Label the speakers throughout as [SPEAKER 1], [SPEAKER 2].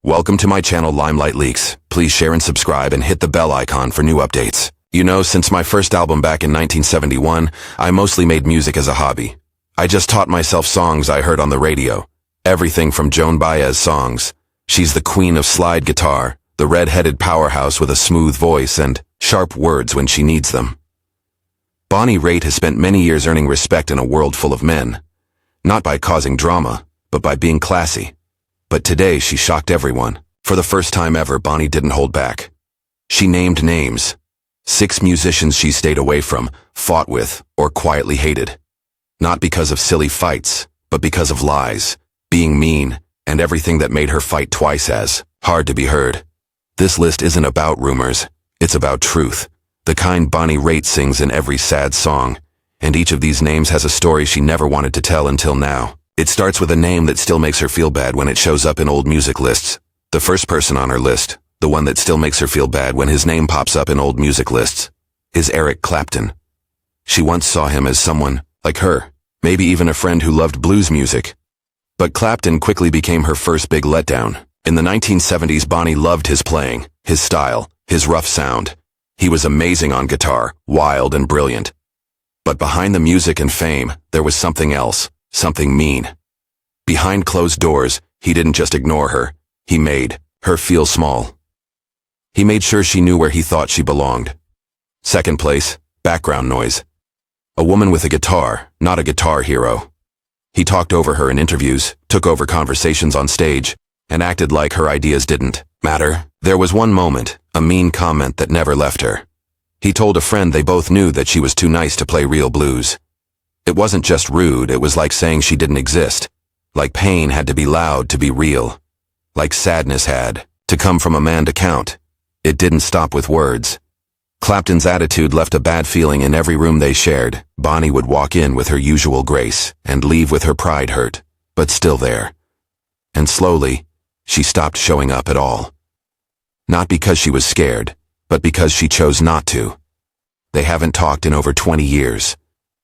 [SPEAKER 1] Welcome to my channel Limelight Leaks. Please share and subscribe and hit the bell icon for new updates. You know, since my first album back in 1971, I mostly made music as a hobby. I just taught myself songs I heard on the radio. Everything from Joan Baez songs. She's the queen of slide guitar, the red-headed powerhouse with a smooth voice and sharp words when she needs them. Bonnie Raitt has spent many years earning respect in a world full of men. Not by causing drama, but by being classy. But today she shocked everyone. For the first time ever, Bonnie didn't hold back. She named names. 6 musicians she stayed away from, fought with, or quietly hated. Not because of silly fights, but because of lies, being mean, and everything that made her fight twice as hard to be heard. This list isn't about rumors, it's about truth. The kind Bonnie Raitt sings in every sad song. And each of these names has a story she never wanted to tell until now. It starts with a name that still makes her feel bad when it shows up in old music lists. The first person on her list, the one that still makes her feel bad when his name pops up in old music lists, is Eric Clapton. She once saw him as someone like her, maybe even a friend who loved blues music. But Clapton quickly became her first big letdown. In the 1970s, Bonnie loved his playing, his style, his rough sound. He was amazing on guitar, wild and brilliant. But behind the music and fame, there was something else, something mean. Behind closed doors, he didn't just ignore her, he made her feel small. He made sure she knew where he thought she belonged. Second place, background noise. A woman with a guitar, not a guitar hero. He talked over her in interviews, took over conversations on stage, and acted like her ideas didn't matter. There was one moment, a mean comment that never left her. He told a friend they both knew that she was too nice to play real blues. It wasn't just rude, it was like saying she didn't exist. Like pain had to be loud to be real. Like sadness had to come from a man to count. It didn't stop with words. Clapton's attitude left a bad feeling in every room they shared. Bonnie would walk in with her usual grace and leave with her pride hurt, but still there. And slowly, she stopped showing up at all. Not because she was scared, but because she chose not to. They haven't talked in over 20 years.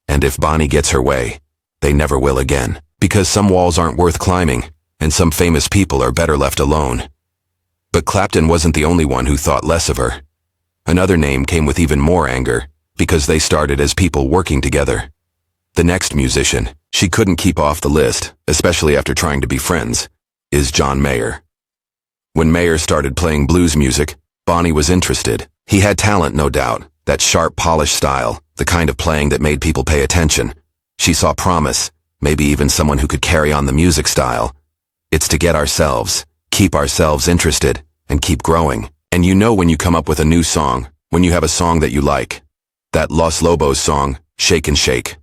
[SPEAKER 1] And if Bonnie gets her way, they never will again. Because some walls aren't worth climbing, and some famous people are better left alone. But Clapton wasn't the only one who thought less of her. Another name came with even more anger, because they started as people working together. The next musician, she couldn't keep off the list, especially after trying to be friends, is John Mayer. When Mayer started playing blues music, Bonnie was interested. He had talent, no doubt, that sharp, polished style, the kind of playing that made people pay attention. She saw promise, maybe even someone who could carry on the music style. It's to get ourselves, keep ourselves interested, and keep growing. And you know when you come up with a new song, when you have a song that you like. That Los Lobos song, Shake and Shake.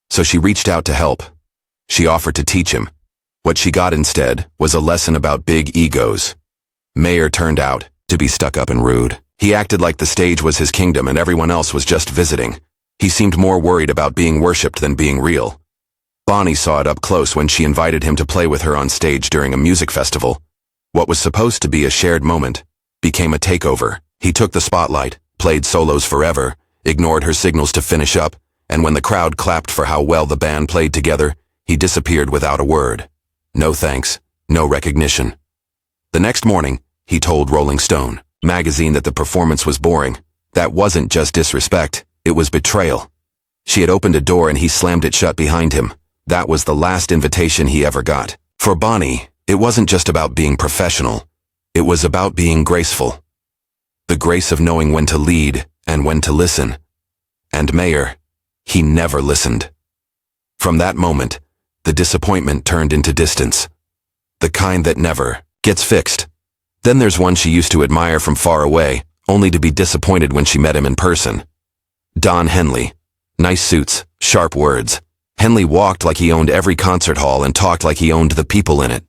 [SPEAKER 1] So she reached out to help. She offered to teach him. What she got instead was a lesson about big egos. Mayer turned out to be stuck up and rude. He acted like the stage was his kingdom and everyone else was just visiting. He seemed more worried about being worshipped than being real. Bonnie saw it up close when she invited him to play with her on stage during a music festival. What was supposed to be a shared moment became a takeover. He took the spotlight, played solos forever, ignored her signals to finish up, and when the crowd clapped for how well the band played together, he disappeared without a word. No thanks, no recognition. The next morning, he told Rolling Stone magazine that the performance was boring. That wasn't just disrespect, it was betrayal. She had opened a door and he slammed it shut behind him. That was the last invitation he ever got. For Bonnie, it wasn't just about being professional. It was about being graceful. The grace of knowing when to lead and when to listen. And Mayer, he never listened. From that moment, the disappointment turned into distance. The kind that never gets fixed. Then there's one she used to admire from far away, only to be disappointed when she met him in person. Don Henley. Nice suits, sharp words. Henley walked like he owned every concert hall and talked like he owned the people in it.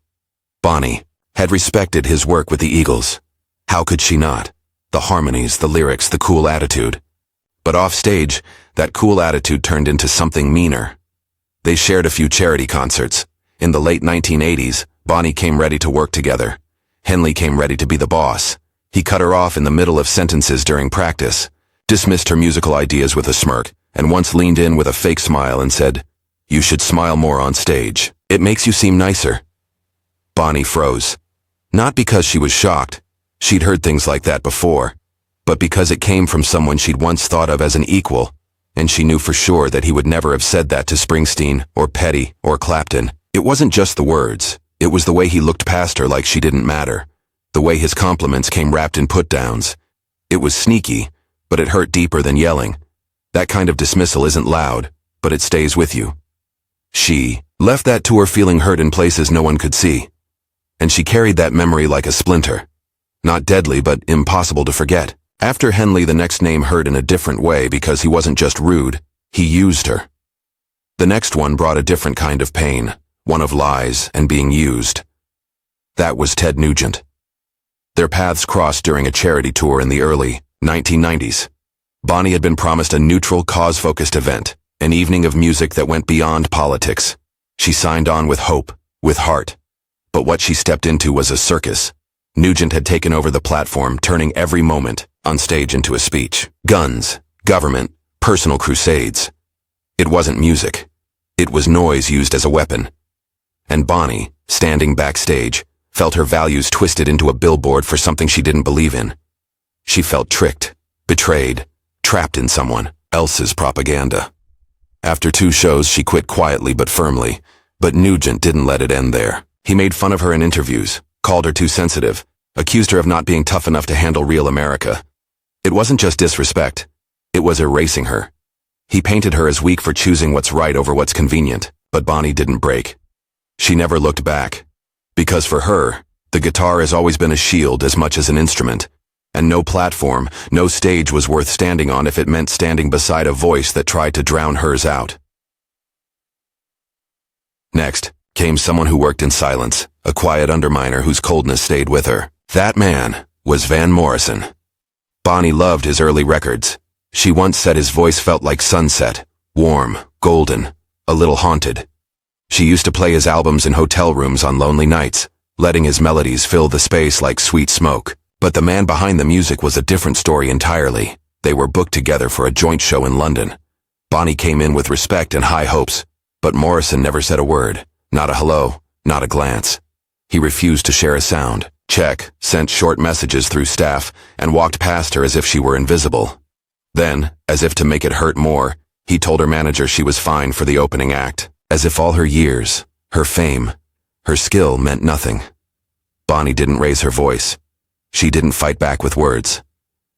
[SPEAKER 1] Bonnie had respected his work with the Eagles. How could she not? The harmonies, the lyrics, the cool attitude. But off stage, that cool attitude turned into something meaner. They shared a few charity concerts. In the late 1980s, Bonnie came ready to work together. Henley came ready to be the boss. He cut her off in the middle of sentences during practice, dismissed her musical ideas with a smirk, and once leaned in with a fake smile and said, "You should smile more on stage. It makes you seem nicer." Bonnie froze. Not because she was shocked. She'd heard things like that before. But because it came from someone she'd once thought of as an equal, and she knew for sure that he would never have said that to Springsteen, or Petty, or Clapton. It wasn't just the words. It was the way he looked past her like she didn't matter. The way his compliments came wrapped in put-downs. It was sneaky, but it hurt deeper than yelling. That kind of dismissal isn't loud, but it stays with you. She left that tour feeling hurt in places no one could see. And she carried that memory like a splinter. Not deadly, but impossible to forget. After Henley, the next name hurt in a different way because he wasn't just rude, he used her. The next one brought a different kind of pain, one of lies and being used. That was Ted Nugent. Their paths crossed during a charity tour in the early 1990s. Bonnie had been promised a neutral, cause-focused event, an evening of music that went beyond politics. She signed on with hope, with heart. But what she stepped into was a circus. Nugent had taken over the platform, turning every moment on stage into a speech. Guns, government, personal crusades. It wasn't music. It was noise used as a weapon. And Bonnie, standing backstage, felt her values twisted into a billboard for something she didn't believe in. She felt tricked, betrayed, trapped in someone else's propaganda. After 2 shows, she quit quietly but firmly, but Nugent didn't let it end there. He made fun of her in interviews, called her too sensitive, accused her of not being tough enough to handle real America. It wasn't just disrespect. It was erasing her. He painted her as weak for choosing what's right over what's convenient, but Bonnie didn't break. She never looked back. Because for her, the guitar has always been a shield as much as an instrument, and no platform, no stage was worth standing on if it meant standing beside a voice that tried to drown hers out. Next came someone who worked in silence, a quiet underminer whose coldness stayed with her. That man was Van Morrison. Bonnie loved his early records. She once said his voice felt like sunset, warm, golden, a little haunted. She used to play his albums in hotel rooms on lonely nights, letting his melodies fill the space like sweet smoke. But the man behind the music was a different story entirely. They were booked together for a joint show in London. Bonnie came in with respect and high hopes, but Morrison never said a word, not a hello, not a glance. He refused to share a sound, sent short messages through staff, and walked past her as if she were invisible. Then, as if to make it hurt more, he told her manager she was fine for the opening act, as if all her years, her fame, her skill meant nothing. Bonnie didn't raise her voice. She didn't fight back with words.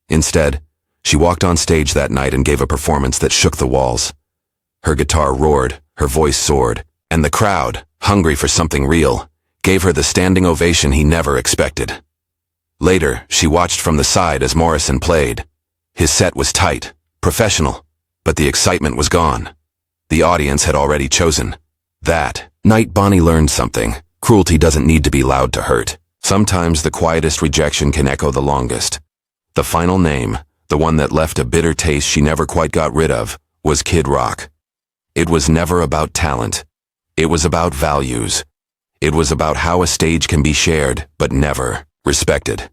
[SPEAKER 1] Instead, she walked on stage that night and gave a performance that shook the walls. Her guitar roared, her voice soared, and the crowd, hungry for something real, gave her the standing ovation he never expected. Later, she watched from the side as Morrison played. His set was tight, professional, but the excitement was gone. The audience had already chosen. That night, Bonnie learned something. Cruelty doesn't need to be loud to hurt. Sometimes the quietest rejection can echo the longest. The final name, the one that left a bitter taste she never quite got rid of, was Kid Rock. It was never about talent. It was about values. It was about how a stage can be shared, but never respected.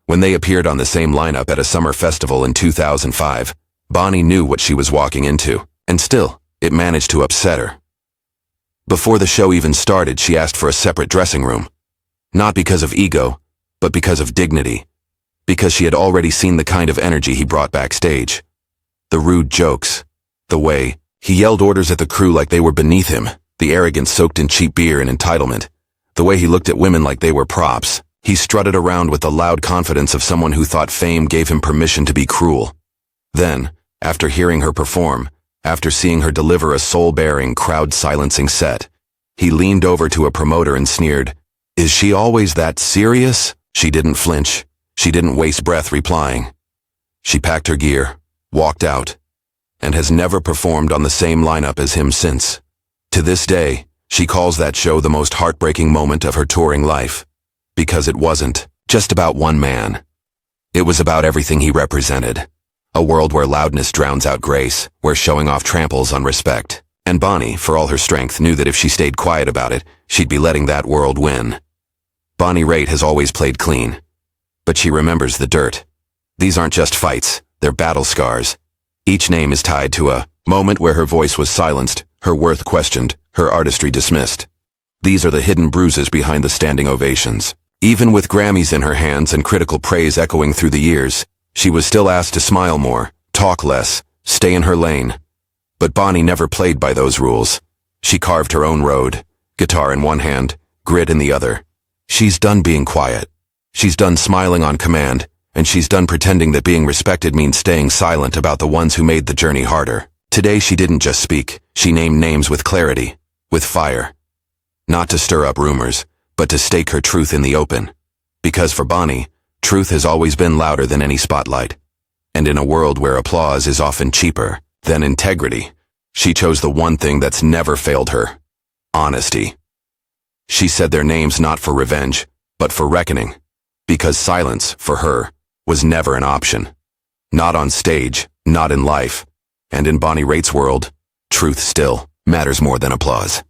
[SPEAKER 1] When they appeared on the same lineup at a summer festival in 2005, Bonnie knew what she was walking into, and still, it managed to upset her. Before the show even started, she asked for a separate dressing room. Not because of ego, but because of dignity. Because she had already seen the kind of energy he brought backstage. The rude jokes. The way he yelled orders at the crew like they were beneath him. The arrogance soaked in cheap beer and entitlement. The way he looked at women like they were props. He strutted around with the loud confidence of someone who thought fame gave him permission to be cruel. Then, after hearing her perform, after seeing her deliver a soul-bearing, crowd-silencing set, he leaned over to a promoter and sneered, "Is she always that serious?" She didn't flinch. She didn't waste breath replying. She packed her gear, walked out, and has never performed on the same lineup as him since. To this day, she calls that show the most heartbreaking moment of her touring life, because it wasn't just about one man. It was about everything he represented. A world where loudness drowns out grace, where showing off tramples on respect. And Bonnie, for all her strength, knew that if she stayed quiet about it, she'd be letting that world win. Bonnie Raitt has always played clean, but she remembers the dirt. These aren't just fights, they're battle scars. Each name is tied to a moment where her voice was silenced, her worth questioned, her artistry dismissed. These are the hidden bruises behind the standing ovations. Even with Grammys in her hands and critical praise echoing through the years, she was still asked to smile more, talk less, stay in her lane. But Bonnie never played by those rules. She carved her own road, guitar in one hand, grit in the other. She's done being quiet. She's done smiling on command, and she's done pretending that being respected means staying silent about the ones who made the journey harder. Today she didn't just speak, she named names with clarity, with fire. Not to stir up rumors, but to stake her truth in the open. Because for Bonnie, truth has always been louder than any spotlight. And in a world where applause is often cheaper than integrity, she chose the one thing that's never failed her: honesty. She said their names not for revenge, but for reckoning. Because silence, for her, was never an option. Not on stage, not in life. And in Bonnie Raitt's world, truth still matters more than applause.